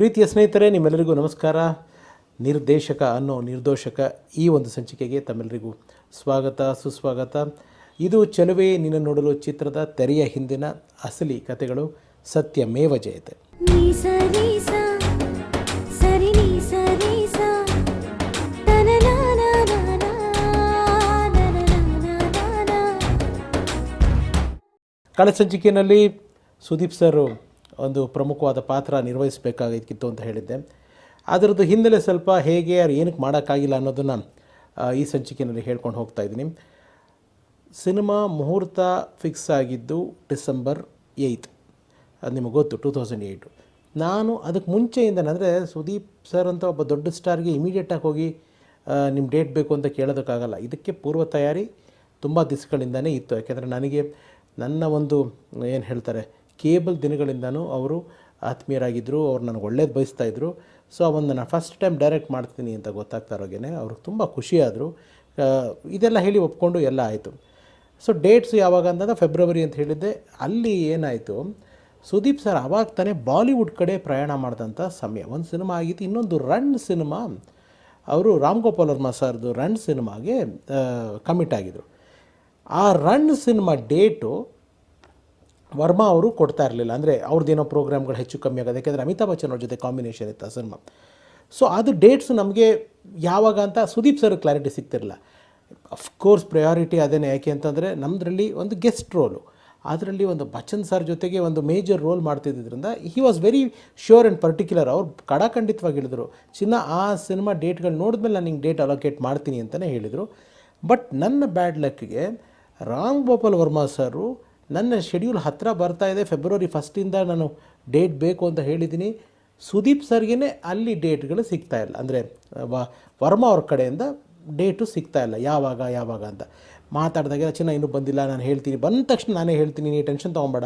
ಪ್ರೀತಿಯ ಸ್ನೇಹಿತರೆ, ನಿಮ್ಮೆಲ್ಲರಿಗೂ ನಮಸ್ಕಾರ. ನಿರ್ದೇಶಕ ಅನ್ನೋ ನಿರ್ದೋಷಕ ಈ ಒಂದು ಸಂಚಿಕೆಗೆ ತಮ್ಮೆಲ್ಲರಿಗೂ ಸ್ವಾಗತ ಸುಸ್ವಾಗತ. ಇದು ಚೆಲುವೆ ನಿನ್ನ ನೋಡಲು ಚಿತ್ರದ ತೆರೆಯ ಹಿಂದಿನ ಅಸಲಿ ಕಥೆಗಳು. ಸತ್ಯಮೇವ ಜಯತೆ. ಕಳೆದ ಸಂಚಿಕೆಯಲ್ಲಿ ಸುದೀಪ್ ಸರ್ ಒಂದು ಪ್ರಮುಖವಾದ ಪಾತ್ರ ನಿರ್ವಹಿಸಬೇಕಾಗಿತ್ತು ಅಂತ ಹೇಳಿದ್ದೆ. ಅದರದ್ದು ಹಿನ್ನೆಲೆ ಸ್ವಲ್ಪ ಹೇಗೆ ಅವ್ರು ಏನಕ್ಕೆ ಮಾಡೋಕ್ಕಾಗಿಲ್ಲ ಅನ್ನೋದನ್ನು ಈ ಸಂಚಿಕೆಯಲ್ಲಿ ಹೇಳ್ಕೊಂಡು ಹೋಗ್ತಾ ಇದ್ದೀನಿ. ಸಿನಿಮಾ ಮುಹೂರ್ತ ಫಿಕ್ಸ್ ಆಗಿದ್ದು ಡಿಸೆಂಬರ್ 8, ಅದು ನಿಮಗೆ ಗೊತ್ತು, 2008. ನಾನು ಅದಕ್ಕೆ ಮುಂಚೆಯಿಂದ ಅಂದರೆ ಸುದೀಪ್ ಸರ್ ಅಂತ ಒಬ್ಬ ದೊಡ್ಡ ಸ್ಟಾರ್ಗೆ ಇಮಿಡಿಯೇಟಾಗಿ ಹೋಗಿ ನಿಮ್ಮ ಡೇಟ್ ಬೇಕು ಅಂತ ಕೇಳೋದಕ್ಕಾಗಲ್ಲ. ಇದಕ್ಕೆ ಪೂರ್ವ ತಯಾರಿ ತುಂಬ ದಿವಸಗಳಿಂದನೇ ಇತ್ತು. ಯಾಕೆಂದರೆ ನನಗೆ ನನ್ನ ಒಂದು ಏನು ಹೇಳ್ತಾರೆ ಕೇಬಲ್ ದಿನಗಳಿಂದನೂ ಅವರು ಆತ್ಮೀಯರಾಗಿದ್ದರು. ಅವ್ರು ನನಗೆ ಒಳ್ಳೇದು ಬಯಸ್ತಾಯಿದ್ರು. ಸೊ ಒಂದು ನಾನು ಫಸ್ಟ್ ಟೈಮ್ ಡೈರೆಕ್ಟ್ ಮಾಡ್ತೀನಿ ಅಂತ ಗೊತ್ತಾಗ್ತಾ ಇರೋಗೇ ಅವ್ರಿಗೆ ತುಂಬ ಖುಷಿಯಾದರು. ಇದೆಲ್ಲ ಹೇಳಿ ಒಪ್ಕೊಂಡು ಎಲ್ಲ ಆಯಿತು. ಸೊ ಡೇಟ್ಸ್ ಯಾವಾಗ ಅಂತಂದರೆ ಫೆಬ್ರವರಿ ಅಂತ ಹೇಳಿದ್ದೆ. ಅಲ್ಲಿ ಏನಾಯಿತು, ಸುದೀಪ್ ಸರ್ ಆವಾಗ ತಾನೇ ಬಾಲಿವುಡ್ ಕಡೆ ಪ್ರಯಾಣ ಮಾಡಿದಂಥ ಸಮಯ. ಒಂದು ಸಿನಿಮಾ ಆಗಿತ್ತು, ಇನ್ನೊಂದು ರನ್ ಸಿನಿಮಾ ಅವರು ರಾಮ್ ಗೋಪಾಲ್ ವರ್ಮಾ ಸರ್ದು ರನ್ ಸಿನಿಮಾಗೆ ಕಮಿಟ್ ಆಗಿದ್ದರು. ಆ ರನ್ ಸಿನಿಮಾ ಡೇಟು ವರ್ಮಾ ಅವರು ಕೊಡ್ತಾ ಇರಲಿಲ್ಲ. ಅಂದರೆ ಅವ್ರದ್ದೇನೋ ಪ್ರೋಗ್ರಾಮ್ಗಳು ಹೆಚ್ಚು ಕಮ್ಮಿ ಆಗೋದು, ಯಾಕೆಂದರೆ ಅಮಿತಾಬ್ ಬಚ್ಚನ್ ಅವ್ರ ಜೊತೆ ಕಾಂಬಿನೇಷನ್ ಇತ್ತು ಆ ಸಿನಿಮಾ. ಸೊ ಅದು ಡೇಟ್ಸು ನಮಗೆ ಯಾವಾಗ ಅಂತ ಸುದೀಪ್ ಸರ್ ಕ್ಲಾರಿಟಿ ಸಿಗ್ತಿರಲಿಲ್ಲ. ಅಫ್ಕೋರ್ಸ್ ಪ್ರಯಾರಿಟಿ ಅದೇನೇ. ಯಾಕೆ ಅಂತಂದರೆ ನಮ್ಮದ್ರಲ್ಲಿ ಒಂದು ಗೆಸ್ಟ್ ರೋಲು, ಅದರಲ್ಲಿ ಒಂದು ಬಚ್ಚನ್ ಸರ್ ಜೊತೆಗೆ ಒಂದು ಮೇಜರ್ ರೋಲ್ ಮಾಡ್ತಿದ್ದರಿಂದ he was very sure and particular. ಅವ್ರು ಕಡಾಖಂಡಿತವಾಗಿ ಹೇಳಿದರು, ಚಿನ್ನ ಆ ಸಿನಿಮಾ ಡೇಟ್ಗಳು ನೋಡಿದ್ಮೇಲೆ ನಾನು ನಿಂಗೆ ಡೇಟ್ ಅಲೋಕೇಟ್ ಮಾಡ್ತೀನಿ ಅಂತಲೇ ಹೇಳಿದರು. ಬಟ್ ನನ್ನ ಬ್ಯಾಡ್ ಲಕ್ಕಿಗೆ ರಾಮ್ ಗೋಪಾಲ್ ವರ್ಮಾ ಸರು ನನ್ನ ಶೆಡ್ಯೂಲ್ ಹತ್ತಿರ ಬರ್ತಾಯಿದೆ, ಫೆಬ್ರವರಿ 1 ನಾನು ಡೇಟ್ ಬೇಕು ಅಂತ ಹೇಳಿದ್ದೀನಿ. ಸುದೀಪ್ ಸರ್ಗೇ ಅಲ್ಲಿ ಡೇಟ್ಗಳು ಸಿಗ್ತಾಯಿಲ್ಲ. ಅಂದರೆ ವರ್ಮಾ ಅವ್ರ ಕಡೆಯಿಂದ ಡೇಟು ಸಿಗ್ತಾಯಿಲ್ಲ. ಯಾವಾಗ ಅಂತ ಮಾತಾಡಿದಾಗ ಚಿನ್ನ ಇನ್ನೂ ಬಂದಿಲ್ಲ, ನಾನು ಹೇಳ್ತೀನಿ, ಬಂದ ತಕ್ಷಣ ನಾನೇ ಹೇಳ್ತೀನಿ, ನೀ ಟೆನ್ಷನ್ ತೊಗೊಬೇಡ.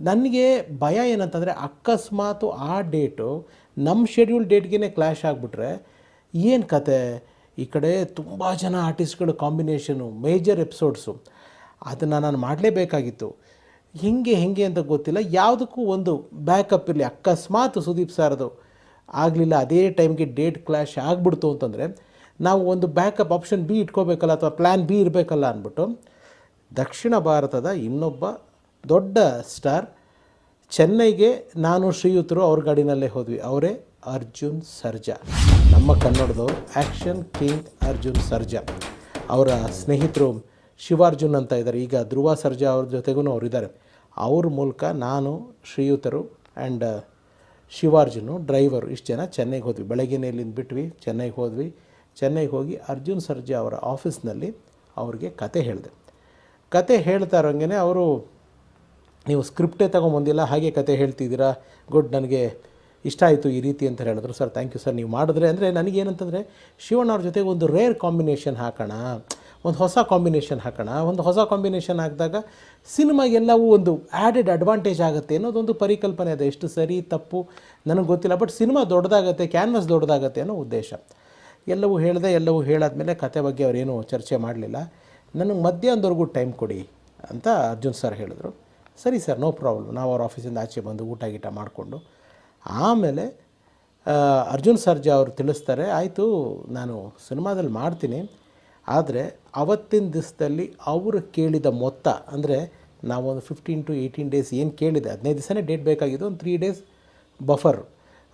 ನನಗೆ ಭಯ ಏನಂತಂದರೆ ಅಕಸ್ಮಾತು ಆ ಡೇಟು ನಮ್ಮ ಶೆಡ್ಯೂಲ್ ಡೇಟ್ಗೇ ಕ್ಲ್ಯಾಶ್ ಆಗಿಬಿಟ್ರೆ ಏನು ಕತೆ. ಈ ಕಡೆ ತುಂಬ ಜನ ಆರ್ಟಿಸ್ಟ್ಗಳು ಕಾಂಬಿನೇಷನು, ಮೇಜರ್ ಎಪಿಸೋಡ್ಸು, ಅದನ್ನು ನಾನು ಮಾಡಲೇಬೇಕಾಗಿತ್ತು. ಹೆಂಗೆ ಅಂತ ಗೊತ್ತಿಲ್ಲ. ಯಾವುದಕ್ಕೂ ಒಂದು ಬ್ಯಾಕಪ್ ಇರಲಿ. ಅಕಸ್ಮಾತ್ ಸುದೀಪ್ ಸರ್ದು ಆಗಲಿಲ್ಲ, ಅದೇ ಟೈಮ್ಗೆ ಡೇಟ್ ಕ್ಲ್ಯಾಶ್ ಆಗಿಬಿಡ್ತು ಅಂತಂದರೆ ನಾವು ಒಂದು ಬ್ಯಾಕಪ್ ಆಪ್ಷನ್ ಬಿ ಇಟ್ಕೋಬೇಕಲ್ಲ, ಅಥವಾ ಪ್ಲ್ಯಾನ್ ಬಿ ಇರಬೇಕಲ್ಲ ಅಂದ್ಬಿಟ್ಟು ದಕ್ಷಿಣ ಭಾರತದ ಇನ್ನೊಬ್ಬ ದೊಡ್ಡ ಸ್ಟಾರ್ ಚೆನ್ನೈಗೆ ನಾನು ಶ್ರೀಯುತರು ಅವ್ರ ಗಾಡಿನಲ್ಲೇ ಹೋದ್ವಿ. ಅವರೇ ಅರ್ಜುನ್ ಸರ್ಜಾ, ನಮ್ಮ ಕನ್ನಡದವರು, ಆ್ಯಕ್ಷನ್ ಕಿಂಗ್ ಅರ್ಜುನ್ ಸರ್ಜಾ. ಅವರ ಸ್ನೇಹಿತರು ಶಿವಾರ್ಜುನ್ ಅಂತ ಇದ್ದಾರೆ. ಈಗ ಧ್ರುವ ಸರ್ಜಾ ಅವ್ರ ಜೊತೆಗೂ ಅವರಿದ್ದಾರೆ. ಅವ್ರ ಮೂಲಕ ನಾನು ಶ್ರೀಯುತರು ಆ್ಯಂಡ್ ಶಿವಾರ್ಜುನು ಡ್ರೈವರು ಇಷ್ಟು ಜನ ಚೆನ್ನೈಗೆ ಹೋದ್ವಿ. ಬೆಳಗ್ಗೆನೇ ಇಲ್ಲಿಂದ ಬಿಟ್ವಿ, ಚೆನ್ನೈಗೆ ಹೋದ್ವಿ. ಚೆನ್ನೈಗೆ ಹೋಗಿ ಅರ್ಜುನ್ ಸರ್ಜಾ ಅವರ ಆಫೀಸ್ನಲ್ಲಿ ಅವ್ರಿಗೆ ಕತೆ ಹೇಳಿದೆ. ಕತೆ ಹೇಳ್ತಾ ಇರೋಂಗೆ ಅವರು, ನೀವು ಸ್ಕ್ರಿಪ್ಟೇ ತೊಗೊಂಬಂದಿಲ್ಲ, ಹಾಗೆ ಕತೆ ಹೇಳ್ತಿದ್ದೀರಾ, ಗುಡ್, ನನಗೆ ಇಷ್ಟ ಆಯಿತು ಈ ರೀತಿ ಅಂತ ಹೇಳಿದ್ರು. ಸರ್ ಥ್ಯಾಂಕ್ ಯು ಸರ್, ನೀವು ಮಾಡಿದ್ರೆ. ಅಂದರೆ ನನಗೇನಂತಂದರೆ ಶಿವಣ್ಣ ಅವ್ರ ಜೊತೆಗೆ ಒಂದು ರೇರ್ ಕಾಂಬಿನೇಷನ್ ಹಾಕೋಣ, ಒಂದು ಹೊಸ ಕಾಂಬಿನೇಷನ್ ಹಾಕೋಣ. ಒಂದು ಹೊಸ ಕಾಂಬಿನೇಷನ್ ಹಾಕಿದಾಗ ಸಿನಿಮಾಗೆಲ್ಲವೂ ಒಂದು ಆ್ಯಡೆಡ್ ಅಡ್ವಾಂಟೇಜ್ ಆಗುತ್ತೆ ಅನ್ನೋದೊಂದು ಪರಿಕಲ್ಪನೆ ಇದೆ. ಎಷ್ಟು ಸರಿ ತಪ್ಪು ನನಗೆ ಗೊತ್ತಿಲ್ಲ, ಬಟ್ ಸಿನಿಮಾ ದೊಡ್ಡದಾಗತ್ತೆ, ಕ್ಯಾನ್ವಸ್ ದೊಡ್ಡದಾಗತ್ತೆ ಅನ್ನೋ ಉದ್ದೇಶ. ಎಲ್ಲವೂ ಹೇಳಾದ್ಮೇಲೆ ಕತೆ ಬಗ್ಗೆ ಅವರೇನು ಚರ್ಚೆ ಮಾಡಲಿಲ್ಲ. ನನಗೆ ಮಧ್ಯಾಹ್ನದವರೆಗೂ ಟೈಮ್ ಕೊಡಿ ಅಂತ ಅರ್ಜುನ್ ಸರ್ ಹೇಳಿದ್ರು. ಸರಿ ಸರ್, ನೋ ಪ್ರಾಬ್ಲಮ್. ನಾವು ಅವ್ರ ಆಫೀಸಿಂದ ಆಚೆ ಬಂದು ಊಟ ಮಾಡಿಕೊಂಡು ಆಮೇಲೆ ಅರ್ಜುನ್ ಸರ್ಜಾ ಅವರು ತಿಳಿಸ್ತಾರೆ, ಆಯಿತು ನಾನು ಸಿನಿಮಾದಲ್ಲಿ ಮಾಡ್ತೀನಿ, ಆದರೆ ಅವತ್ತಿನ ದಿವಸದಲ್ಲಿ ಅವರು ಕೇಳಿದ ಮೊತ್ತ, ಅಂದರೆ ನಾವೊಂದು 15 to 18 ಡೇಸ್ ಏನು ಕೇಳಿದೆ, 15 ದಿವಸನೇ ಡೇಟ್ ಬೇಕಾಗಿದ್ದು, ಒಂದು 3 ಡೇಸ್ ಬಫರ್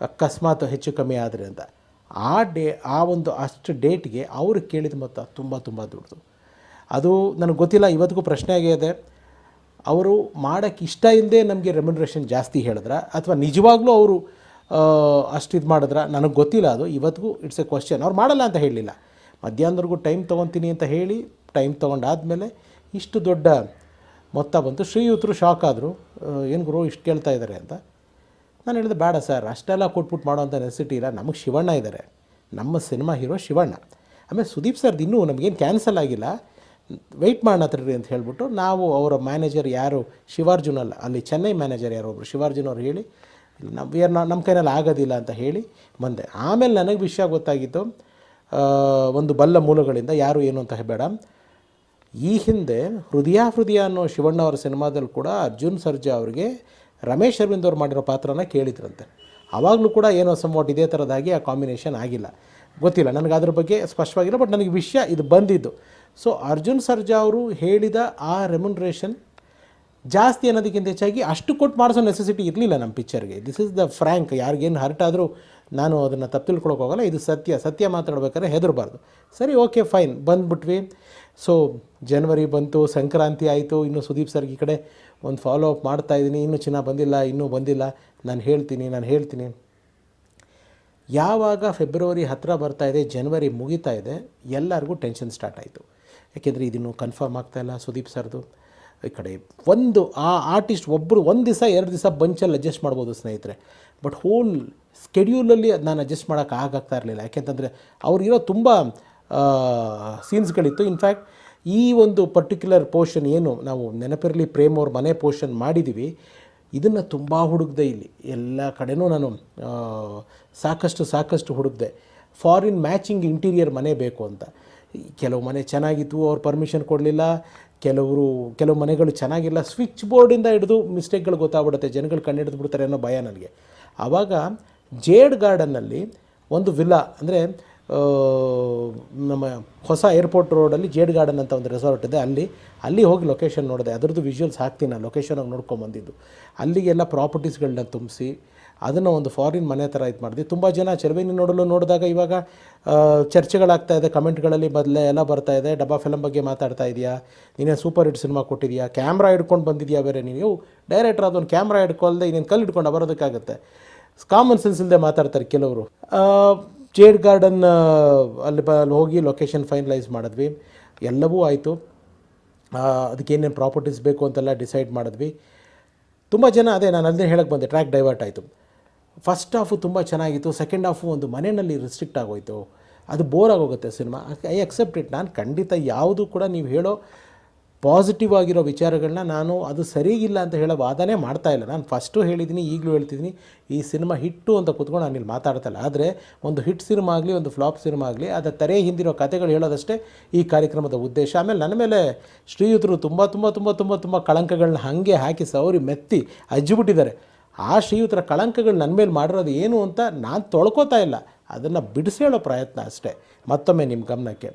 ಅಕಸ್ಮಾತ್ ಹೆಚ್ಚು ಕಮ್ಮಿ ಆದರೆ ಅಂತ. ಆ ಒಂದು ಅಷ್ಟು ಡೇಟ್ಗೆ ಅವರು ಕೇಳಿದ ಮೊತ್ತ ತುಂಬ ದೊಡ್ಡದು. ಅದು ನನಗೆ ಗೊತ್ತಿಲ್ಲ, ಇವತ್ತಿಗೂ ಪ್ರಶ್ನೆ ಆಗಿದೆ. ಅವರು ಮಾಡೋಕ್ಕೆ ಇಷ್ಟ ಇಲ್ಲದೆ ನಮಗೆ ರೆಮ್ಯುನರೇಷನ್ ಜಾಸ್ತಿ ಹೇಳಿದ್ರ, ಅಥವಾ ನಿಜವಾಗ್ಲೂ ಅವರು ಅಷ್ಟು ಇದು ಮಾಡಿದ್ರ, ನನಗೆ ಗೊತ್ತಿಲ್ಲ. ಅದು ಇವತ್ತಿಗೂ ಇಟ್ಸ್ ಎ ಕ್ವಶ್ಚನ್. ಅವ್ರು ಮಾಡಲ್ಲ ಅಂತ ಹೇಳಲಿಲ್ಲ, ಮಧ್ಯಾಹ್ನದವರೆಗೂ ಟೈಮ್ ತೊಗೊತೀನಿ ಅಂತ ಹೇಳಿ ಟೈಮ್ ತೊಗೊಂಡಾದಮೇಲೆ ಇಷ್ಟು ದೊಡ್ಡ ಮೊತ್ತ ಬಂತು. ಶ್ರೀಯುತರು ಶಾಕ್ ಆದರು, ಏನು ಗುರು ಇಷ್ಟು ಕೇಳ್ತಾ ಇದ್ದಾರೆ ಅಂತ. ನಾನು ಹೇಳಿದೆ, ಬೇಡ ಸರ್, ಅಷ್ಟೆಲ್ಲ ಕೊಟ್ಬಿಟ್ಟು ಮಾಡೋವಂಥ ನೆಸಿಟಿ ಇಲ್ಲ, ನಮಗೆ ಶಿವಣ್ಣ ಇದ್ದಾರೆ, ನಮ್ಮ ಸಿನಿಮಾ ಹೀರೋ ಶಿವಣ್ಣ. ಆಮೇಲೆ ಸುದೀಪ್ ಸರ್ದು ಇನ್ನೂ ನಮಗೇನು ಕ್ಯಾನ್ಸಲ್ ಆಗಿಲ್ಲ, ವೆಯ್ಟ್ ಮಾಡೋಣ ರೀ ಅಂತ ಹೇಳಿಬಿಟ್ಟು ನಾವು ಅವರ ಮ್ಯಾನೇಜರ್ ಯಾರು ಶಿವಾರ್ಜುನ್ ಅಲ್ಲ, ಅಲ್ಲಿ ಚೆನ್ನೈ ಮ್ಯಾನೇಜರ್ ಯಾರೋ ಒಬ್ಬರು ಶಿವಾರ್ಜುನ್ ಅವ್ರು ಹೇಳಿ, ನಮ್ಮ ಕೈಯಲ್ಲಿ ಆಗೋದಿಲ್ಲ ಅಂತ ಹೇಳಿ ಬಂದೆ. ಆಮೇಲೆ ನನಗೆ ವಿಷಯ ಗೊತ್ತಾಗಿತ್ತು, ಒಂದು ಬಲ್ಲ ಮೂಲಗಳಿಂದ, ಯಾರು ಏನು ಅಂತ ಬೇಡ, ಈ ಹಿಂದೆ ಹೃದಯ ಅನ್ನೋ ಶಿವಣ್ಣ ಅವರ ಸಿನಿಮಾದಲ್ಲಿ ಕೂಡ ಅರ್ಜುನ್ ಸರ್ಜಾ ಅವರಿಗೆ ರಮೇಶ್ ಅರವಿಂದ್ ಅವ್ರು ಮಾಡಿರೋ ಪಾತ್ರನ ಕೇಳಿದ್ರಂತೆ. ಆವಾಗಲೂ ಕೂಡ ಏನೋ ಸಂವಾಟ್ ಇದೇ ಥರದಾಗಿ ಆ ಕಾಂಬಿನೇಷನ್ ಆಗಿಲ್ಲ, ಗೊತ್ತಿಲ್ಲ ನನಗೆ ಅದ್ರ ಬಗ್ಗೆ ಸ್ಪಷ್ಟವಾಗಿಲ್ಲ. ಬಟ್ ನನಗೆ ವಿಷಯ ಇದು ಬಂದಿದ್ದು. ಸೊ ಅರ್ಜುನ್ ಸರ್ಜಾ ಅವರು ಹೇಳಿದ ಆ ರೆಮ್ಯುನರೇಷನ್ ಜಾಸ್ತಿ ಅನ್ನೋದಕ್ಕಿಂತ ಹೆಚ್ಚಾಗಿ ಅಷ್ಟು ಕೊಟ್ಟು ಮಾಡಿಸೋ ನೆಸೆಸಿಟಿ ಇರಲಿಲ್ಲ ನಮ್ಮ ಪಿಕ್ಚರ್ಗೆ. This is the frank. ಯಾರಿಗೇನು ಹರ್ಟ್ ಆದರೂ ನಾನು ಅದನ್ನು ತಪ್ಪು ತಿಳ್ಕೊಳಕ್ಕೆ ಹೋಗಲ್ಲ. ಇದು ಸತ್ಯ ಮಾತಾಡ್ಬೇಕಾದ್ರೆ ಹೆದರಬಾರ್ದು. ಸರಿ, ಓಕೆ, ಫೈನ್, ಬಂದುಬಿಟ್ವಿ. ಸೊ ಜನವರಿ ಬಂತು, ಸಂಕ್ರಾಂತಿ ಆಯಿತು. ಇನ್ನು ಸುದೀಪ್ ಸರ್ಗೆ ಈ ಕಡೆ ಒಂದು ಫಾಲೋ ಅಪ್ ಮಾಡ್ತಾಯಿದ್ದೀನಿ. ಇನ್ನೂ ಇನ್ನೂ ಬಂದಿಲ್ಲ, ನಾನು ಹೇಳ್ತೀನಿ. ಯಾವಾಗ ಫೆಬ್ರವರಿ ಹತ್ತಿರ ಬರ್ತಾಯಿದೆ, ಜನವರಿ ಮುಗಿತಾ ಇದೆ, ಎಲ್ಲರಿಗೂ ಟೆನ್ಷನ್ ಸ್ಟಾರ್ಟ್ ಆಯಿತು. ಯಾಕೆಂದರೆ ಇದನ್ನು ಕನ್ಫರ್ಮ್ ಆಗ್ತಾಯಿಲ್ಲ ಸುದೀಪ್ ಸರ್ದು. ಈ ಕಡೆ ಒಂದು ಆ ಆರ್ಟಿಸ್ಟ್ ಒಬ್ಬರು ಒಂದು ದಿವಸ 2 ದಿವಸ ಬಂಚಲ್ಲಿ ಅಡ್ಜಸ್ಟ್ ಮಾಡ್ಬೋದು ಸ್ನೇಹಿತರೆ, ಬಟ್ ಹೋಲ್ ಸ್ಕೆಡ್ಯೂಲಲ್ಲಿ ಅದು ನಾನು ಅಡ್ಜಸ್ಟ್ ಮಾಡೋಕ್ಕೆ ಆಗ್ತಾ ಇರಲಿಲ್ಲ. ಯಾಕೆಂತಂದರೆ ಅವ್ರಿಗಿರೋ ತುಂಬ ಸೀನ್ಸ್ಗಳಿತ್ತು. ಇನ್ಫ್ಯಾಕ್ಟ್ ಈ ಒಂದು ಪರ್ಟಿಕ್ಯುಲರ್ ಪೋರ್ಷನ್ ಏನು ನಾವು ನೆನಪಿರಲಿ ಪ್ರೇಮ್ ಅವ್ರ ಮನೆ ಪೋರ್ಷನ್ ಮಾಡಿದ್ದೀವಿ, ಇದನ್ನು ತುಂಬ ಹುಡುಕ್ದೆ. ಇಲ್ಲಿ ಎಲ್ಲ ಕಡೆನೂ ನಾನು ಸಾಕಷ್ಟು ಹುಡುಕ್ದೆ. ಫಾರಿನ್ ಮ್ಯಾಚಿಂಗ್ ಇಂಟೀರಿಯರ್ ಮನೆ ಬೇಕು ಅಂತ. ಕೆಲವು ಮನೆ ಚೆನ್ನಾಗಿತ್ತು, ಅವ್ರು ಪರ್ಮಿಷನ್ ಕೊಡಲಿಲ್ಲ. ಕೆಲವು ಮನೆಗಳು ಚೆನ್ನಾಗಿಲ್ಲ. ಸ್ವಿಚ್ ಬೋರ್ಡಿಂದ ಹಿಡಿದು ಮಿಸ್ಟೇಕ್ಗಳು ಗೊತ್ತಾಗ್ಬಿಡುತ್ತೆ, ಜನಗಳು ಕಂಡುಹಿಡಿದು ಬಿಡ್ತಾರೆ ಅನ್ನೋ ಭಯ ನನಗೆ. ಆವಾಗ ಜೇಡ್ ಗಾರ್ಡನ್ನಲ್ಲಿ ಒಂದು ವಿಲ್ಲಾ, ಅಂದರೆ ನಮ್ಮ ಹೊಸ ಏರ್ಪೋರ್ಟ್ ರೋಡಲ್ಲಿ ಜೇಡ್ ಗಾರ್ಡನ್ ಅಂತ ಒಂದು ರೆಸಾರ್ಟ್ ಇದೆ, ಅಲ್ಲಿ ಹೋಗಿ ಲೊಕೇಶನ್ ನೋಡಿದೆ. ಅದರದ್ದು ವಿಜುವಲ್ಸ್ ಹಾಕ್ತೀನಿ, ನಾನು ಲೊಕೇಶನಾಗಿ ನೋಡ್ಕೊಂಬಂದಿದ್ದು. ಅಲ್ಲಿಗೆಲ್ಲ ಪ್ರಾಪರ್ಟೀಸ್ಗಳನ್ನ ತುಂಬಿಸಿ ಅದನ್ನು ಒಂದು ಫಾರಿನ್ ಮನೆ ಥರ ಇದು ಮಾಡಿದ್ವಿ. ತುಂಬ ಜನ ಚೆಲುವೇನಿ ನೋಡಿದಾಗ ಇವಾಗ ಚರ್ಚೆಗಳಾಗ್ತಾ ಇದೆ, ಕಮೆಂಟ್ಗಳಲ್ಲಿ ಎಲ್ಲ ಬರ್ತಾ ಇದೆ. ಡಬ್ಬಾ ಫಿಲಮ್ ಬಗ್ಗೆ ಮಾತಾಡ್ತಾ ಇದೆಯಾ, ನೀನೇ ಸೂಪರ್ ಹಿಟ್ ಸಿನಿಮಾ ಕೊಟ್ಟಿದೆಯಾ, ಕ್ಯಾಮ್ರಾ ಹಿಡ್ಕೊಂಡು ಬಂದಿದೆಯಾ, ಬೇರೆ ನೀವು ಡೈರೆಕ್ಟರ್ ಅದೊಂದು ಕ್ಯಾಮ್ರಾ ಹಿಡ್ಕೊಳ್ದೆ ಇನ್ನೇನು ಕಲ್ಲು ಹಿಡ್ಕೊಂಡು ಬರೋದಕ್ಕಾಗುತ್ತೆ. ಕಾಮನ್ ಸೆನ್ಸ್ ಇಲ್ಲದೆ ಮಾತಾಡ್ತಾರೆ ಕೆಲವರು. ಜೇಡ್ ಗಾರ್ಡನ್ ಅಲ್ಲಿ ಹೋಗಿ ಲೊಕೇಶನ್ ಫೈನಲೈಸ್ ಮಾಡಿದ್ವಿ. ಎಲ್ಲವೂ ಆಯಿತು. ಅದಕ್ಕೇನೇನು ಪ್ರಾಪರ್ಟೀಸ್ ಬೇಕು ಅಂತೆಲ್ಲ ಡಿಸೈಡ್ ಮಾಡಿದ್ವಿ. ತುಂಬ ಜನ ನಾನು ಅಲ್ಲದೆ ಹೇಳಕ್ಕೆ ಬಂದೆ, ಟ್ರ್ಯಾಕ್ ಡೈವರ್ಟ್ ಆಯಿತು. ಫಸ್ಟ್ ಹಾಫು ತುಂಬ ಚೆನ್ನಾಗಿತ್ತು, ಸೆಕೆಂಡ್ ಹಾಫು ಒಂದು ಮನೆಯಲ್ಲಿ ರಿಸ್ಟ್ರಿಕ್ಟ್ ಆಗೋಯಿತು. ಅದು ಬೋರ್ ಆಗೋಗುತ್ತೆ ಸಿನಿಮಾ. I accept it. ನಾನು ಖಂಡಿತ ಯಾವುದು ಕೂಡ ನೀವು ಹೇಳೋ ಪಾಸಿಟಿವ್ ಆಗಿರೋ ವಿಚಾರಗಳನ್ನ ನಾನು ಅದು ಸರಿಗಿಲ್ಲ ಅಂತ ಹೇಳೋ ವಾದನೆ ಮಾಡ್ತಾಯಿಲ್ಲ. ನಾನು ಫಸ್ಟು ಹೇಳಿದ್ದೀನಿ, ಈಗಲೂ ಹೇಳ್ತಿದ್ದೀನಿ, ಈ ಸಿನಿಮಾ ಹಿಟ್ಟು ಅಂತ ಕೂತ್ಕೊಂಡು ನಾನು ಇಲ್ಲಿ ಮಾತಾಡ್ತಾಯಿಲ್ಲ. ಆದರೆ ಒಂದು ಹಿಟ್ ಸಿನಿಮಾ ಆಗಲಿ, ಒಂದು ಫ್ಲಾಪ್ ಸಿನಿಮಾ ಆಗಲಿ, ಅದರ ತೆರೆ ಹಿಂದಿರೋ ಕಥೆಗಳು ಹೇಳೋದಷ್ಟೇ ಈ ಕಾರ್ಯಕ್ರಮದ ಉದ್ದೇಶ. ಆಮೇಲೆ ನನ್ನ ಮೇಲೆ ಶ್ರೀಯುತರು ತುಂಬ ಕಳಂಕಗಳನ್ನ ಹಾಗೆ ಹಾಕಿ ಸವರಿ ಮೆತ್ತಿ ಅಜ್ಜಿಬಿಟ್ಟಿದ್ದಾರೆ. ಆ ಶ್ರೀಯುತರ ಕಳಂಕಗಳು ನನ್ನ ಮೇಲೆ ಮಾಡಿರೋದು ಏನು ಅಂತ ನಾನು ತೊಳ್ಕೊತಾ ಇಲ್ಲ, ಅದನ್ನು ಬಿಡಿಸೇಳೋ ಪ್ರಯತ್ನ ಅಷ್ಟೇ. ಮತ್ತೊಮ್ಮೆ ನಿಮ್ಮ ಗಮನಕ್ಕೆ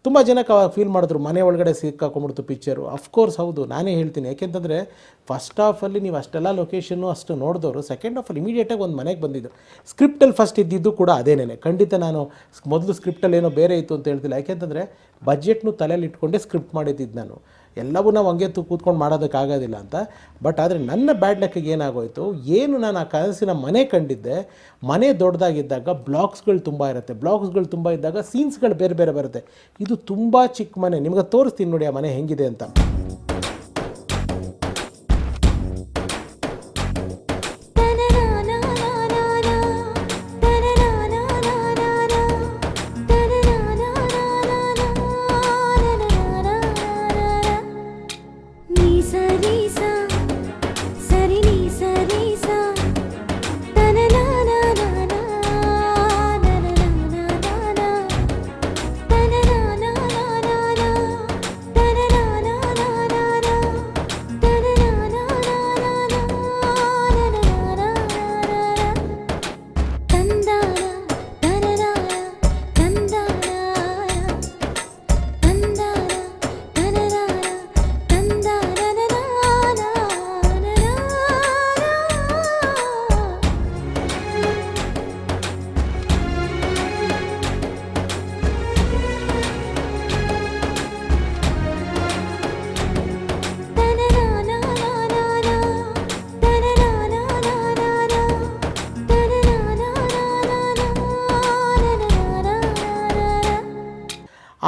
ತುಂಬ ಜನಕ್ಕೆ ಫೀಲ್ ಮಾಡಿದ್ರು ಮನೆ ಒಳಗಡೆ ಸಿಕ್ಕಾಕೊಂಡ್ಬಿಡ್ತು ಪಿಕ್ಚರು. ಅಫ್ಕೋರ್ಸ್ ಹೌದು, ನಾನೇ ಹೇಳ್ತೀನಿ. ಯಾಕೆಂತಂದರೆ ಫಸ್ಟ್ ಹಾಫಲ್ಲಿ ನೀವು ಅಷ್ಟೆಲ್ಲ ಲೊಕೇಶನ್ನು ಅಷ್ಟು ನೋಡಿದವರು ಸೆಕೆಂಡ್ ಹಾಫಲ್ಲಿ ಇಮಿಡಿಯೇಟಾಗಿ ಒಂದು ಮನೆಗೆ ಬಂದಿದ್ದು. ಸ್ಕ್ರಿಪ್ಟಲ್ಲಿ ಫಸ್ಟ್ ಇದ್ದಿದ್ದು ಕೂಡ ಅದೇನೇ. ಖಂಡಿತ ನಾನು ಮೊದಲು ಸ್ಕ್ರಿಪ್ಟಲ್ಲಿ ಏನೋ ಬೇರೆ ಇತ್ತು ಅಂತ ಹೇಳ್ತಿಲ್ಲ. ಯಾಕೆಂತಂದರೆ ಬಜೆಟ್ನು ತಲೆಯಲ್ಲಿ ಇಟ್ಕೊಂಡೇ ಸ್ಕ್ರಿಪ್ಟ್ ಮಾಡಿದ್ದು ನಾನು. ಎಲ್ಲವೂ ನಾವು ಹಂಗೆ ಕೂತ್ಕೊಂಡು ಮಾಡೋದಕ್ಕಾಗೋದಿಲ್ಲ ಅಂತ. ಬಟ್ ಆದರೆ ನನ್ನ ಬ್ಯಾಡ್ ಲಕ್ಕಿಗೆ ಏನಾಗೋಯಿತು, ಏನು ನಾನು ಆ ಕನಸಿನ ಮನೆ ಕಂಡಿದ್ದೆ, ಮನೆ ದೊಡ್ಡದಾಗಿದ್ದಾಗ ಬ್ಲಾಕ್ಸ್ಗಳು ತುಂಬ ಇರುತ್ತೆ. ಬ್ಲಾಕ್ಸ್ಗಳು ತುಂಬ ಇದ್ದಾಗ ಸೀನ್ಸ್ಗಳು ಬೇರೆ ಬೇರೆ ಬರುತ್ತೆ. ಇದು ತುಂಬ ಚಿಕ್ಕ ಮನೆ, ನಿಮ್ಗೆ ತೋರಿಸ್ತೀನಿ ನೋಡಿ ಆ ಮನೆ ಹೆಂಗಿದೆ ಅಂತ.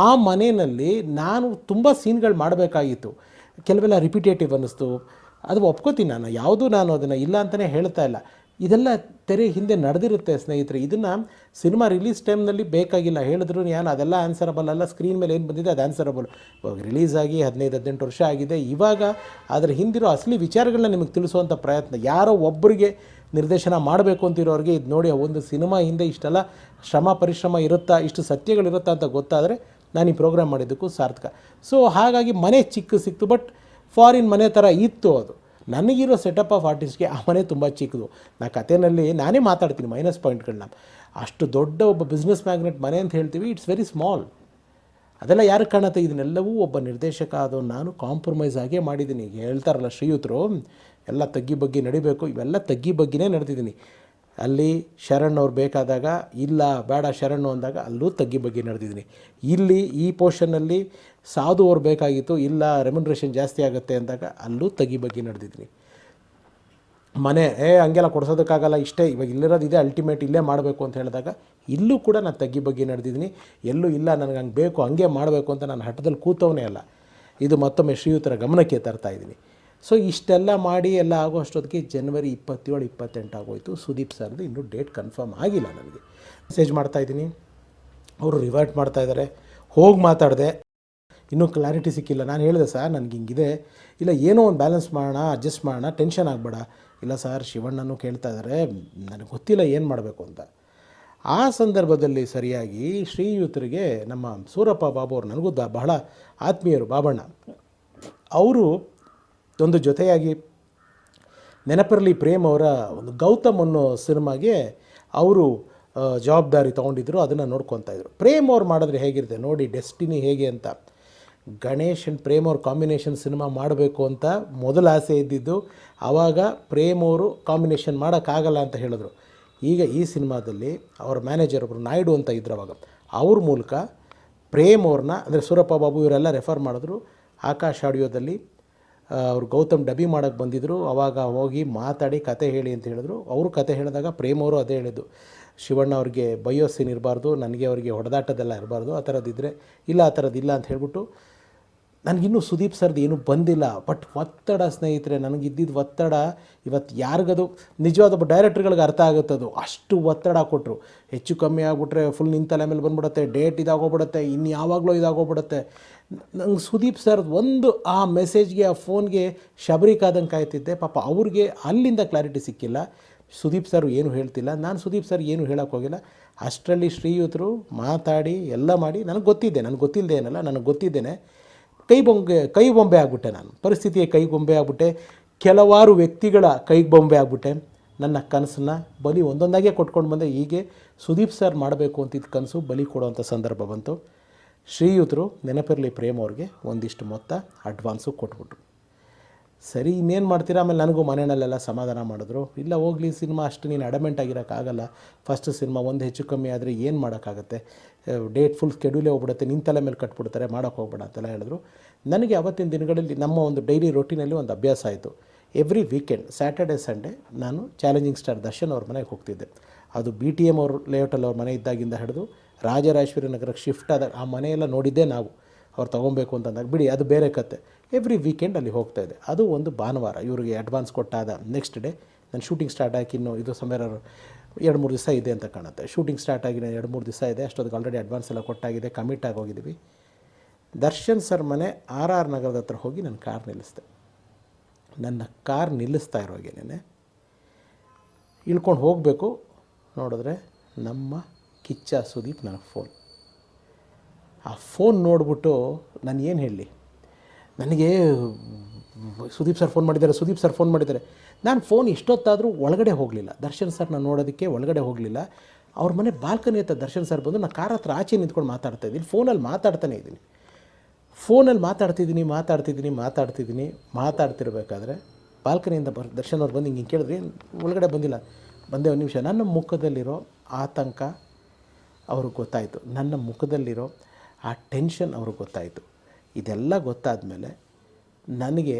ಆ ಮನೆಯಲ್ಲಿ ನಾನು ತುಂಬ ಸೀನ್ಗಳು ಮಾಡಬೇಕಾಗಿತ್ತು. ಕೆಲವೆಲ್ಲ ರಿಪಿಟೇಟಿವ್ ಅನ್ನಿಸ್ತು. ಅದು ಒಪ್ಕೋತೀನಿ ನಾನು ಅದನ್ನು ಇಲ್ಲ ಅಂತಲೇ ಹೇಳ್ತಾ ಇಲ್ಲ. ಇದೆಲ್ಲ ತೆರೆ ಹಿಂದೆ ನಡೆದಿರುತ್ತೆ ಸ್ನೇಹಿತರೆ. ಇದನ್ನು ಸಿನಿಮಾ ರಿಲೀಸ್ ಟೈಮ್ನಲ್ಲಿ ಬೇಕಾಗಿಲ್ಲ ಹೇಳಿದ್ರು ನಾನು ಅದೆಲ್ಲ ಆನ್ಸರಬಲ್ ಅಲ್ಲ. ಸ್ಕ್ರೀನ್ ಮೇಲೆ ಏನು ಬಂದಿದೆ ಅದು ಆನ್ಸರಬಲ್. ಇವಾಗ ರಿಲೀಸ್ ಆಗಿ 15-18 ವರ್ಷ ಆಗಿದೆ. ಇವಾಗ ಅದರ ಹಿಂದಿರೋ ಅಸಲಿ ವಿಚಾರಗಳನ್ನ ನಿಮಗೆ ತಿಳಿಸುವಂಥ ಪ್ರಯತ್ನ. ಯಾರೋ ಒಬ್ಬರಿಗೆ ನಿರ್ದೇಶನ ಮಾಡಬೇಕು ಅಂತಿರೋರಿಗೆ ಇದು ನೋಡಿ, ಒಂದು ಸಿನಿಮಾ ಹಿಂದೆ ಇಷ್ಟೆಲ್ಲ ಪರಿಶ್ರಮ ಇರುತ್ತಾ, ಇಷ್ಟು ಸತ್ಯಗಳಿರುತ್ತಾ ಅಂತ ಗೊತ್ತಾದರೆ ನಾನು ಈ ಪ್ರೋಗ್ರಾಮ್ ಮಾಡಿದ್ದಕ್ಕೂ ಸಾರ್ಥಕ. ಸೊ ಹಾಗಾಗಿ ಮನೆ ಚಿಕ್ಕ ಸಿಕ್ತು, ಬಟ್ ಫಾರಿನ್ ಮನೆ ಥರ ಇತ್ತು ಅದು. ನನಗಿರೋ ಸೆಟಪ್ ಆಫ್ ಆರ್ಟಿಸ್ಟ್ಗೆ ಆ ಮನೆ ತುಂಬ ಚಿಕ್ಕದು. ನಾನು ಕಥೆಯಲ್ಲಿ ನಾನೇ ಮಾತಾಡ್ತೀನಿ ಮೈನಸ್ ಪಾಯಿಂಟ್ಗಳನ್ನ. ಅಷ್ಟು ದೊಡ್ಡ ಒಬ್ಬ ಬಿಸ್ನೆಸ್ ಮ್ಯಾಗ್ನೆಟ್ ಮನೆ ಅಂತ ಹೇಳ್ತೀವಿ, ಇಟ್ಸ್ ವೆರಿ ಸ್ಮಾಲ್. ಅದೆಲ್ಲ ಯಾರು ಕಾಣುತ್ತೆ? ಇದನ್ನೆಲ್ಲವೂ ಒಬ್ಬ ನಿರ್ದೇಶಕ ಆದವು ನಾನು ಕಾಂಪ್ರಮೈಸ್ ಆಗೇ ಮಾಡಿದ್ದೀನಿ. ಈಗ ಹೇಳ್ತಾರಲ್ಲ ಶ್ರೀಯುತರು, ಎಲ್ಲ ತಗ್ಗಿ ಬಗ್ಗೆ ನಡಿಬೇಕು, ಇವೆಲ್ಲ ತಗ್ಗಿ ಬಗ್ಗೆನೇ ನಡೆದಿದ್ದೀನಿ. ಅಲ್ಲಿ ಶರಣ್ ಅವ್ರು ಬೇಕಾದಾಗ ಇಲ್ಲ ಬೇಡ ಶರಣ್ ಅಂದಾಗ ಅಲ್ಲೂ ತಗ್ಗಿ ಬಗ್ಗೆ ನಡೆದಿದ್ದೀನಿ. ಇಲ್ಲಿ ಈ ಪೋರ್ಷನ್ನಲ್ಲಿ ಸಾಧು ಅವ್ರು ಬೇಕಾಗಿತ್ತು, ಇಲ್ಲ ರೆಮ್ಯುನರೇಷನ್ ಜಾಸ್ತಿ ಆಗುತ್ತೆ ಅಂದಾಗ ಅಲ್ಲೂ ತಗ್ಗಿ ಬಗ್ಗೆ ನಡೆದಿದ್ದೀನಿ. ಮನೆ ಹಂಗೆಲ್ಲ ಕೊಡ್ಸೋದಕ್ಕಾಗಲ್ಲ, ಇಷ್ಟೇ ಇವಾಗ ಇಲ್ಲಿರೋದು ಇದೆ ಅಲ್ಟಿಮೇಟ್, ಇಲ್ಲೇ ಮಾಡಬೇಕು ಅಂತ ಹೇಳಿದಾಗ ಇಲ್ಲೂ ಕೂಡ ನಾನು ತಗ್ಗಿ ಬಗ್ಗೆ ನಡೆದಿದ್ದೀನಿ. ಎಲ್ಲೂ ಇಲ್ಲ ನನಗೆ ಹಂಗೆ ಬೇಕು ಹಂಗೆ ಮಾಡಬೇಕು ಅಂತ ನಾನು ಹಠದಲ್ಲಿ ಕೂತವನೇ ಅಲ್ಲ. ಇದು ಮತ್ತೊಮ್ಮೆ ಶ್ರೀಯುತರ ಗಮನಕ್ಕೆ ತರ್ತಾಯಿದ್ದೀನಿ. ಸೊ ಇಷ್ಟೆಲ್ಲ ಮಾಡಿ ಎಲ್ಲ ಆಗೋ ಅಷ್ಟೊತ್ತಿಗೆ ಜನವರಿ 27-28 ಆಗೋಯಿತು. ಸುದೀಪ್ ಸರ್ದು ಇನ್ನೂ ಡೇಟ್ ಕನ್ಫರ್ಮ್ ಆಗಿಲ್ಲ. ನನಗೆ ಮೆಸೇಜ್ ಮಾಡ್ತಾಯಿದ್ದೀನಿ, ಅವರು ರಿವರ್ಟ್ ಮಾಡ್ತಾಯಿದ್ದಾರೆ. ಹೋಗಿ ಮಾತಾಡಿದೆ, ಇನ್ನೂ ಕ್ಲಾರಿಟಿ ಸಿಕ್ಕಿಲ್ಲ. ನಾನು ಹೇಳಿದೆ ಸರ್ ನನಗೆ ಹಿಂಗಿದೆ, ಇಲ್ಲ ಏನೋ ಒಂದು ಬ್ಯಾಲೆನ್ಸ್ ಮಾಡೋಣ, ಅಡ್ಜಸ್ಟ್ ಮಾಡೋಣ, ಟೆನ್ಷನ್ ಆಗಬೇಡ. ಇಲ್ಲ ಸರ್ ಶಿವಣ್ಣನೂ ಕೇಳ್ತಾ ಇದ್ದಾರೆ, ನನಗೆ ಗೊತ್ತಿಲ್ಲ ಏನು ಮಾಡಬೇಕು ಅಂತ. ಆ ಸಂದರ್ಭದಲ್ಲಿ ಸರಿಯಾಗಿ ಶ್ರೀಯುತರಿಗೆ ನಮ್ಮ ಸೂರಪ್ಪ ಬಾಬು ಅವರು ನನಗೂ ಬಹಳ ಆತ್ಮೀಯರು, ಬಾಬಣ್ಣ ಅವರು ಒಂದು ಜೊತೆಯಾಗಿ ನೆನಪಿರಲಿ ಪ್ರೇಮ್ ಅವರ ಒಂದು ಗೌತಮ್ ಅನ್ನೋ ಸಿನಿಮಾಗೆ ಅವರು ಜವಾಬ್ದಾರಿ ತೊಗೊಂಡಿದ್ರು, ಅದನ್ನು ನೋಡ್ಕೊತಾಯಿದ್ರು. ಪ್ರೇಮ್ ಅವ್ರು ಮಾಡಿದ್ರೆ ಹೇಗಿರುತ್ತೆ ನೋಡಿ, ಡೆಸ್ಟಿನಿ ಹೇಗೆ ಅಂತ. ಗಣೇಶ್ ಆ್ಯಂಡ್ ಪ್ರೇಮ್ ಅವ್ರ ಕಾಂಬಿನೇಷನ್ ಸಿನಿಮಾ ಮಾಡಬೇಕು ಅಂತ ಮೊದಲ ಆಸೆ ಇದ್ದಿದ್ದು. ಆವಾಗ ಪ್ರೇಮ್ ಅವರು ಕಾಂಬಿನೇಷನ್ ಮಾಡೋಕ್ಕಾಗಲ್ಲ ಅಂತ ಹೇಳಿದ್ರು. ಈಗ ಈ ಸಿನಿಮಾದಲ್ಲಿ ಅವರ ಮ್ಯಾನೇಜರ್ ಒಬ್ಬರು ನಾಯ್ಡು ಅಂತ ಇದ್ರು, ಅವಾಗ ಅವ್ರ ಮೂಲಕ ಪ್ರೇಮ್ ಅವ್ರನ್ನ ಅಂದರೆ ಸೂರಪ್ಪ ಬಾಬು ಇವರೆಲ್ಲ ರೆಫರ್ ಮಾಡಿದ್ರು. ಆಕಾಶ್ ಆಡಿಯೋದಲ್ಲಿ ಅವರು ಗೌತಮ್ ಡಬ್ಬಿ ಮಾಡೋಕ್ಕೆ ಬಂದಿದ್ದರು. ಆವಾಗ ಹೋಗಿ ಮಾತಾಡಿ ಕತೆ ಹೇಳಿ ಅಂತ ಹೇಳಿದ್ರು. ಅವರು ಕತೆ ಹೇಳಿದಾಗ ಪ್ರೇಮ್ ಅವರು ಅದೇ ಹೇಳಿದ್ದು, ಶಿವಣ್ಣ ಅವ್ರಿಗೆ ಬೈಯೋ ಸೀನ್ ಇರಬಾರ್ದು, ನನಗೆ ಅವರಿಗೆ ಹೊಡೆದಾಟದೆಲ್ಲ ಇರಬಾರ್ದು, ಆ ಥರದ್ದಿದ್ದರೆ ಇಲ್ಲ, ಆ ಥರದ್ದಿಲ್ಲ ಅಂತ ಹೇಳ್ಬಿಟ್ಟು. ನನಗಿನ್ನೂ ಸುದೀಪ್ ಸರ್ದು ಏನೂ ಬಂದಿಲ್ಲ, ಬಟ್ ಒತ್ತಡ ಸ್ನೇಹಿತರೆ, ನನಗಿದ್ದಿದ್ದು ಒತ್ತಡ ಇವತ್ತು ಯಾರಿಗದು ನಿಜವಾದ ಒಬ್ಬ ಡೈರೆಕ್ಟ್ರುಗಳಿಗೆ ಅರ್ಥ ಆಗುತ್ತದು. ಅಷ್ಟು ಒತ್ತಡ ಕೊಟ್ಟರು. ಹೆಚ್ಚು ಕಮ್ಮಿ ಆಗಿಬಿಟ್ರೆ ಫುಲ್ ನಿಂತಲೆ ಮೇಲೆ ಬಂದ್ಬಿಡುತ್ತೆ, ಡೇಟ್ ಇದಾಗೋಗ್ಬಿಡುತ್ತೆ, ಇನ್ನು ಯಾವಾಗಲೂ ಇದಾಗೋಗ್ಬಿಡುತ್ತೆ. ನಂಗೆ ಸುದೀಪ್ ಸರ್ ಒಂದು ಆ ಮೆಸೇಜ್ಗೆ ಆ ಫೋನ್ಗೆ ಶಬರಿಕಾದಂಗೆ ಕಾಯ್ತಿದ್ದೆ. ಪಾಪ ಅವ್ರಿಗೆ ಅಲ್ಲಿಂದ ಕ್ಲಾರಿಟಿ ಸಿಕ್ಕಿಲ್ಲ. ಸುದೀಪ್ ಸರ್ ಏನು ಹೇಳ್ತಿಲ್ಲ, ನಾನು ಸುದೀಪ್ ಸರ್ ಏನು ಹೇಳೋಕ್ಕೆ ಹೋಗಿಲ್ಲ. ಅಷ್ಟರಲ್ಲಿ ಶ್ರೀಯುತರು ಮಾತಾಡಿ ಎಲ್ಲ ಮಾಡಿ ನನಗೆ ಗೊತ್ತಿಲ್ಲದೆ ಏನಲ್ಲ, ನನಗೆ ಗೊತ್ತಿದ್ದೇನೆ. ಕೈ ಬೊಂಬೆ ಆಗಿಬಿಟ್ಟೆ ನಾನು, ಪರಿಸ್ಥಿತಿಯ ಕೈಗೊಂಬೆ ಆಗಿಬಿಟ್ಟೆ, ಕೆಲವಾರು ವ್ಯಕ್ತಿಗಳ ಕೈಗೊಂಬೆ ಆಗಿಬಿಟ್ಟೆ. ನನ್ನ ಕನಸನ್ನು ಬಲಿ ಒಂದೊಂದಾಗೆ ಕೊಟ್ಕೊಂಡು ಬಂದೆ. ಹೀಗೆ ಸುದೀಪ್ ಸರ್ ಮಾಡಬೇಕು ಅಂತಿದ್ದ ಕನಸು ಬಲಿ ಕೊಡುವಂಥ ಸಂದರ್ಭ ಬಂತು. ಶ್ರೀಯುತರು ನೆನಪಿರಲಿ ಪ್ರೇಮ್ ಅವ್ರಿಗೆ ಒಂದಿಷ್ಟು ಮೊತ್ತ ಅಡ್ವಾನ್ಸು ಕೊಟ್ಬಿಟ್ರು. ಸರಿ ಇನ್ನೇನು ಮಾಡ್ತೀರಾ, ಆಮೇಲೆ ನನಗೂ ಮನೆಯಲ್ಲೆಲ್ಲ ಸಮಾಧಾನ ಮಾಡಿದ್ರು. ಇಲ್ಲ ಹೋಗಲಿ, ಸಿನಿಮಾ ಅಷ್ಟು ನೀನು ಅಡಮೆಂಟ್ ಆಗಿರೋಕ್ಕಾಗಲ್ಲ, ಫಸ್ಟ್ ಸಿನಿಮಾ ಒಂದು ಹೆಚ್ಚು ಕಮ್ಮಿ ಆದರೆ ಏನು ಮಾಡೋಕ್ಕಾಗತ್ತೆ, ಡೇಟ್ ಫುಲ್ ಸ್ಕೆಡ್ಯೂಲೇ ಹೋಗ್ಬಿಡುತ್ತೆ, ನಿನ್ನ ತಲೆ ಮೇಲೆ ಕಟ್ಬಿಡ್ತಾರೆ, ಮಾಡೋಕ್ಕೆ ಹೋಗ್ಬೇಡ ಅಂತೆಲ್ಲ ಹೇಳಿದ್ರು. ನನಗೆ ಅವತ್ತಿನ ದಿನಗಳಲ್ಲಿ ನಮ್ಮ ಒಂದು ಡೈಲಿ ರೊಟೀನಲ್ಲಿ ಒಂದು ಅಭ್ಯಾಸ ಆಯಿತು. ಎವ್ರಿ ವೀಕೆಂಡ್ ಸ್ಯಾಟರ್ಡೆ ಸಂಡೇ ನಾನು ಚಾಲೆಂಜಿಂಗ್ ಸ್ಟಾರ್ ದರ್ಶನ್ ಅವ್ರ ಮನೆಗೆ ಹೋಗ್ತಿದ್ದೆ. ಅದು BTM ಅವ್ರ ಲೇಔಟಲ್ಲಿ ಅವ್ರ ಮನೆ ಇದ್ದಾಗಿಂದ ಹಿಡಿದು ರಾಜರಾಜೇಶ್ವರಿ ನಗರಕ್ಕೆ ಶಿಫ್ಟ್ ಆದಾಗ ಆ ಮನೆಯೆಲ್ಲ ನೋಡಿದ್ದೇ ನಾವು. ಅವ್ರು ತೊಗೊಬೇಕು ಅಂತಂದಾಗ ಬಿಡಿ, ಅದು ಬೇರೆ ಕತೆ. ಎವ್ರಿ ವೀಕೆಂಡ್ ಅಲ್ಲಿ ಹೋಗ್ತಾಯಿದ್ದೆ. ಅದು ಒಂದು ಭಾನುವಾರ ಇವರಿಗೆ ಅಡ್ವಾನ್ಸ್ ಕೊಟ್ಟಾದ ನೆಕ್ಸ್ಟ್ ಡೇ ನಾನು ಶೂಟಿಂಗ್ ಸ್ಟಾರ್ಟ್ ಆಗಿ ಇನ್ನೂ ಇದು ಸಮಯ 2-3 ದಿವಸ ಇದೆ ಅಂತ ಕಾಣುತ್ತೆ. ಶೂಟಿಂಗ್ ಸ್ಟಾರ್ಟ್ ಆಗಿ 2-3 ದಿವಸ ಇದೆ, ಅಷ್ಟೊತ್ತಿಗೆ ಆಲ್ರೆಡಿ ಅಡ್ವಾನ್ಸ್ ಎಲ್ಲ ಕೊಟ್ಟಾಗಿದೆ, ಕಮಿಟ್ ಆಗಿ ಹೋಗಿದ್ದೀವಿ. ದರ್ಶನ್ ಸರ್ ಮನೆ RR ನಗರದ ಹತ್ರ ಹೋಗಿ ನನ್ನ ಕಾರ್ ನಿಲ್ಲಿಸ್ದೆ. ನನ್ನ ಕಾರ್ ನಿಲ್ಲಿಸ್ತಾ ಇರೋವಾಗೇನೆ ಇಳ್ಕೊಂಡು ಹೋಗಬೇಕು, ನೋಡಿದ್ರೆ ನಮ್ಮ ಕಿಚ್ಚ ಸುದೀಪ್ ನನಗೆ ಫೋನ್. ಆ ಫೋನ್ ನೋಡಿಬಿಟ್ಟು ನಾನು ಏನು ಹೇಳಲಿ, ನನಗೆ ಸುದೀಪ್ ಸರ್ ಫೋನ್ ಮಾಡಿದ್ದಾರೆ. ನಾನು ಫೋನ್ ಎಷ್ಟೊತ್ತಾದರೂ ಒಳಗಡೆ ಹೋಗಲಿಲ್ಲ. ದರ್ಶನ್ ಸರ್ ನಾನು ನೋಡೋದಕ್ಕೆ ಒಳಗಡೆ ಹೋಗಲಿಲ್ಲ. ಅವ್ರ ಮನೆ ಬಾಲ್ಕನಿ ಹತ್ರ ದರ್ಶನ್ ಸರ್ ಬಂದು ನಾನು ಕಾರ್ ಹತ್ರ ಆಚೆ ನಿಂತ್ಕೊಂಡು ಮಾತಾಡ್ತಾಯಿದ್ದೀನಿ. ಫೋನಲ್ಲಿ ಮಾತಾಡ್ತಾನೆ ಇದ್ದೀನಿ. ಮಾತಾಡ್ತಿರ್ಬೇಕಾದ್ರೆ ಬಾಲ್ಕನಿಯಿಂದ ದರ್ಶನ್ ಅವ್ರು ಬಂದು ಹಿಂಗೆ ಕೇಳಿದ್ರಿ, ಒಳಗಡೆ ಬಂದಿಲ್ಲ. ಬಂದೆ ಒಂದು ನಿಮಿಷ. ನನ್ನ ಮುಖದಲ್ಲಿರೋ ಆತಂಕ ಅವ್ರಿಗೆ ಗೊತ್ತಾಯಿತು, ನನ್ನ ಮುಖದಲ್ಲಿರೋ ಆ ಟೆನ್ಷನ್ ಅವ್ರಿಗೆ ಗೊತ್ತಾಯಿತು. ಇದೆಲ್ಲ ಗೊತ್ತಾದ ಮೇಲೆ ನನಗೆ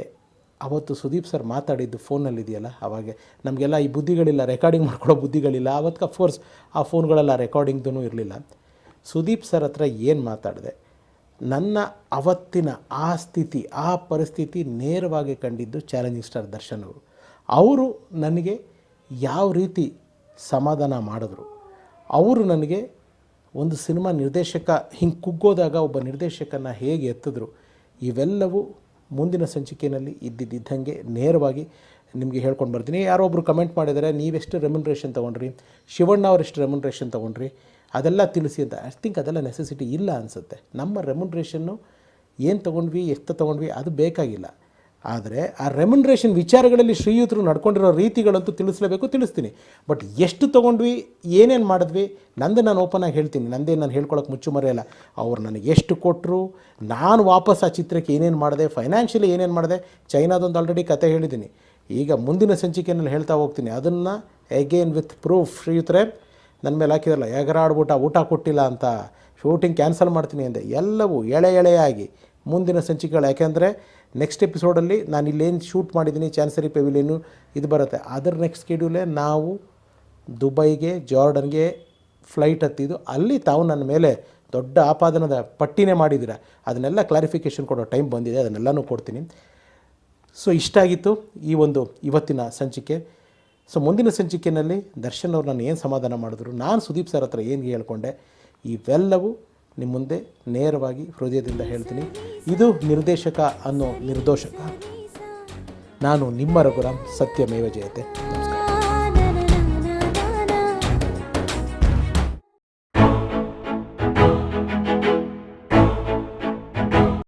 ಅವತ್ತು ಸುದೀಪ್ ಸರ್ ಮಾತಾಡಿದ್ದು ಫೋನಲ್ಲಿದೆಯಲ್ಲ, ಅವಾಗೆ ನಮಗೆಲ್ಲ ಈ ಬುದ್ಧಿಗಳಿಲ್ಲ, ರೆಕಾರ್ಡಿಂಗ್ ಮಾಡ್ಕೊಳ್ಳೋ ಬುದ್ಧಿಗಳಿಲ್ಲ. ಅವತ್ತು ಅಫ್ಕೋರ್ಸ್ ಆ ಫೋನ್ಗಳೆಲ್ಲ ರೆಕಾರ್ಡಿಂಗ್ದೂ ಇರಲಿಲ್ಲ. ಸುದೀಪ್ ಸರ್ ಹತ್ರ ಏನು ಮಾತಾಡಿದೆ, ನನ್ನ ಅವತ್ತಿನ ಆ ಸ್ಥಿತಿ, ಆ ಪರಿಸ್ಥಿತಿ ನೇರವಾಗಿ ಕಂಡಿದ್ದು ಚಾಲೆಂಜಿಂಗ್ ಸ್ಟಾರ್ ದರ್ಶನ್ ಅವರು ನನಗೆ ಯಾವ ರೀತಿ ಸಮಾಧಾನ ಮಾಡಿದ್ರು, ಅವರು ನನಗೆ ಒಂದು ಸಿನಿಮಾ ನಿರ್ದೇಶಕ ಹಿಂಗೆ ಕುಗ್ಗೋದಾಗ ಒಬ್ಬ ನಿರ್ದೇಶಕನ ಹೇಗೆ ಎತ್ತಿದ್ರು, ಇವೆಲ್ಲವೂ ಮುಂದಿನ ಸಂಚಿಕೆಯಲ್ಲಿ ಇದ್ದಿದ್ದಂಗೆ ನೇರವಾಗಿ ನಿಮಗೆ ಹೇಳ್ಕೊಂಡು ಬರ್ತೀನಿ. ಯಾರೋ ಒಬ್ಬರು ಕಮೆಂಟ್ ಮಾಡಿದ್ದಾರೆ, ನೀವೆಷ್ಟು ರೆಮ್ಯುನರೇಷನ್ ತೊಗೊಂಡ್ರಿ, ಶಿವಣ್ಣ ಅವರೆಷ್ಟು ರೆಮ್ಯುನರೇಷನ್ ತೊಗೊಂಡ್ರಿ, ಅದೆಲ್ಲ ತಿಳಿಸಿ ಅಂತ. ಐ ಥಿಂಕ್ ಅದೆಲ್ಲ ನೆಸೆಸಿಟಿ ಇಲ್ಲ ಅನಿಸುತ್ತೆ. ನಮ್ಮ ರೆಮ್ಯುನರೇಷನ್ನು ಏನು ತೊಗೊಂಡ್ವಿ, ಎಷ್ಟು ತೊಗೊಂಡ್ವಿ ಅದು ಬೇಕಾಗಿಲ್ಲ. ಆದರೆ ಆ ರೆಮ್ಯುನರೇಷನ್ ವಿಚಾರಗಳಲ್ಲಿ ಶ್ರೀಯುತರು ನಡ್ಕೊಂಡಿರೋ ರೀತಿಗಳಂತೂ ತಿಳಿಸ್ಲೇಬೇಕು, ತಿಳಿಸ್ತೀನಿ. ಬಟ್ ಎಷ್ಟು ತೊಗೊಂಡ್ವಿ, ಏನೇನು ಮಾಡಿದ್ವಿ, ನಂದು ನಾನು ಓಪನ್ ಆಗಿ ಹೇಳ್ತೀನಿ. ನಂದೇನು ನಾನು ಹೇಳ್ಕೊಳಕ್ಕೆ ಮುಚ್ಚುಮರೆಯಲ್ಲ. ಅವ್ರು ನನಗೆ ಎಷ್ಟು ಕೊಟ್ಟರು, ನಾನು ವಾಪಸ್ ಆ ಚಿತ್ರಕ್ಕೆ ಏನೇನು ಮಾಡಿದೆ, ಫೈನಾನ್ಷಿಯಲಿ ಏನೇನು ಮಾಡಿದೆ. ಚೈನಾದೊಂದು ಆಲ್ರೆಡಿ ಕತೆ ಹೇಳಿದ್ದೀನಿ. ಈಗ ಮುಂದಿನ ಸಂಚಿಕೆಯಲ್ಲಿ ಹೇಳ್ತಾ ಹೋಗ್ತೀನಿ. ಅದನ್ನು ಅಗೇನ್ ವಿತ್ ಪ್ರೂಫ್. ಶ್ರೀಯುತರೇ, ನನ್ನ ಮೇಲೆ ಹಾಕಿರಲ್ಲ ಎಗರಾಡ್ಬಿಟ್ಟು ಊಟ ಕೊಟ್ಟಿಲ್ಲ ಅಂತ, ಶೂಟಿಂಗ್ ಕ್ಯಾನ್ಸಲ್ ಮಾಡ್ತೀನಿ ಅಂದೆ. ಎಲ್ಲವೂ ಎಳೆಯಾಗಿ ಮುಂದಿನ ಸಂಚಿಕೆಗಳು. ಯಾಕೆಂದರೆ ನೆಕ್ಸ್ಟ್ ಎಪಿಸೋಡಲ್ಲಿ ನಾನು ಇಲ್ಲೇನು ಶೂಟ್ ಮಾಡಿದ್ದೀನಿ, ಚಾನ್ಸರಿ ಪೆವಿಲಿಯನು ಇದು ಬರುತ್ತೆ. ಅದರ ನೆಕ್ಸ್ಟ್ ಶೆಡ್ಯೂಲೇ ನಾವು ದುಬೈಗೆ, ಜಾರ್ಡನ್ಗೆ ಫ್ಲೈಟ್ ಹತ್ತಿದ್ದು. ಅಲ್ಲಿ ತಾವು ನನ್ನ ಮೇಲೆ ದೊಡ್ಡ ಆಪಾದನದ ಪಟ್ಟಿನೇ ಮಾಡಿದ್ದೀರ. ಅದನ್ನೆಲ್ಲ ಕ್ಲಾರಿಫಿಕೇಷನ್ ಕೊಡೋ ಟೈಮ್ ಬಂದಿದೆ, ಅದನ್ನೆಲ್ಲನೂ ಕೊಡ್ತೀನಿ. ಸೊ ಇಷ್ಟಾಗಿತ್ತು ಈ ಒಂದು ಇವತ್ತಿನ ಸಂಚಿಕೆ. ಸೊ ಮುಂದಿನ ಸಂಚಿಕೆಯಲ್ಲಿ ದರ್ಶನ್ ಅವ್ರು ನಾನು ಏನು ಸಮಾಧಾನ ಮಾಡಿದ್ರು, ನಾನು ಸುದೀಪ್ ಸರ್ ಹತ್ರ ಏನು ಹೇಳ್ಕೊಂಡೆ, ಇವೆಲ್ಲವೂ ನಿಮ್ಮ ಮುಂದೆ ನೇರವಾಗಿ ಹೃದಯದಿಂದ ಹೇಳ್ತೀನಿ. ಇದು ನಿರ್ದೇಶಕ ಅನ್ನೋ ನಿರ್ದೋಷಕ. ನಾನು ನಿಮ್ಮ ರಘುರಾಮ್, ಸತ್ಯಮೇವ ಜಯತೆ.